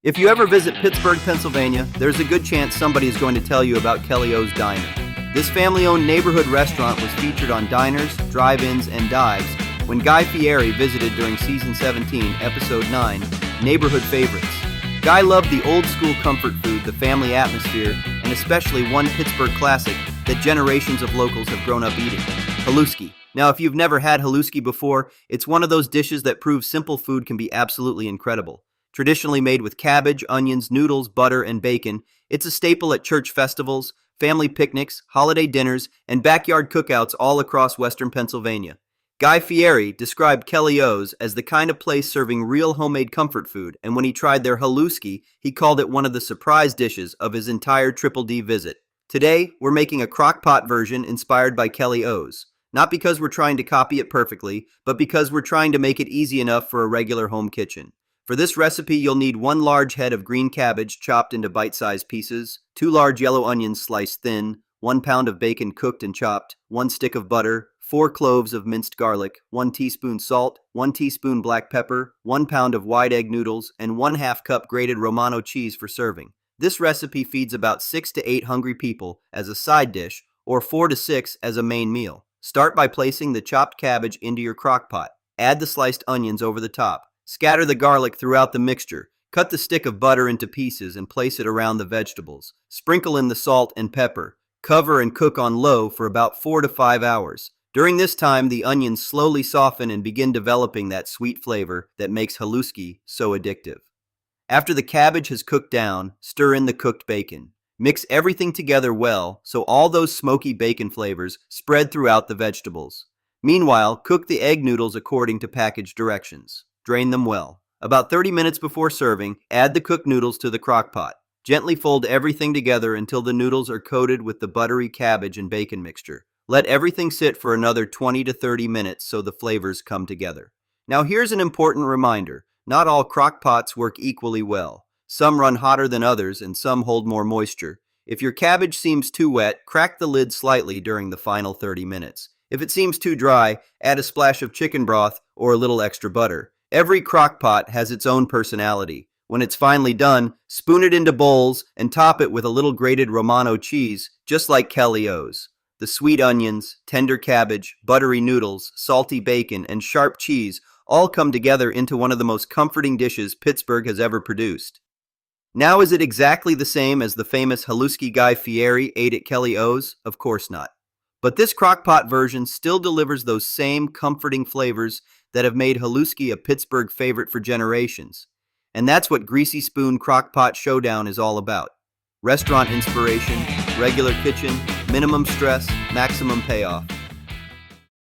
If you ever visit Pittsburgh, Pennsylvania, there's a good chance somebody is going to tell you about Kelly O's Diner. This family-owned neighborhood restaurant was featured on diners, drive-ins, and dives when Guy Fieri visited during Season 17, Episode 9, Neighborhood Favorites. Guy loved the old-school comfort food, the family atmosphere, and especially one Pittsburgh classic that generations of locals have grown up eating, Haluski. Now, if you've never had Haluski before, it's one of those dishes that proves simple food can be absolutely incredible. Traditionally made with cabbage, onions, noodles, butter, and bacon, it's a staple at church festivals, family picnics, holiday dinners, and backyard cookouts all across western Pennsylvania. Guy Fieri described Kelly O's as the kind of place serving real homemade comfort food, and when he tried their Haluski, he called it one of the surprise dishes of his entire Triple D visit. Today, we're making a crock pot version inspired by Kelly O's. Not because we're trying to copy it perfectly, but because we're trying to make it easy enough for a regular home kitchen. For this recipe, you'll need 1 large head of green cabbage chopped into bite-sized pieces, 2 large yellow onions sliced thin, 1 pound of bacon cooked and chopped, 1 stick of butter, 4 cloves of minced garlic, 1 teaspoon salt, 1 teaspoon black pepper, 1 pound of wide egg noodles, and 1/2 cup grated Romano cheese for serving. This recipe feeds about 6 to 8 hungry people as a side dish, or 4 to 6 as a main meal. Start by placing the chopped cabbage into your crock pot. Add the sliced onions over the top. Scatter the garlic throughout the mixture. Cut the stick of butter into pieces and place it around the vegetables. Sprinkle in the salt and pepper. Cover and cook on low for about 4 to 5 hours. During this time, the onions slowly soften and begin developing that sweet flavor that makes Haluski so addictive. After the cabbage has cooked down, stir in the cooked bacon. Mix everything together well so all those smoky bacon flavors spread throughout the vegetables. Meanwhile, cook the egg noodles according to package directions. Drain them well. About 30 minutes before serving, add the cooked noodles to the crock pot. Gently fold everything together until the noodles are coated with the buttery cabbage and bacon mixture. Let everything sit for another 20 to 30 minutes so the flavors come together. Now here's an important reminder. Not all crock pots work equally well. Some run hotter than others and some hold more moisture. If your cabbage seems too wet, crack the lid slightly during the final 30 minutes. If it seems too dry, add a splash of chicken broth or a little extra butter. Every crock pot has its own personality. When it's finally done, spoon it into bowls and top it with a little grated Romano cheese, just like Kelly O's. The sweet onions, tender cabbage, buttery noodles, salty bacon, and sharp cheese all come together into one of the most comforting dishes Pittsburgh has ever produced. Now, is it exactly the same as the famous Haluski Guy Fieri ate at Kelly O's? Of course not. But this crockpot version still delivers those same comforting flavors that have made Haluski a Pittsburgh favorite for generations. And that's what Greasy Spoon Crockpot Showdown is all about. Restaurant inspiration, regular kitchen, minimum stress, maximum payoff.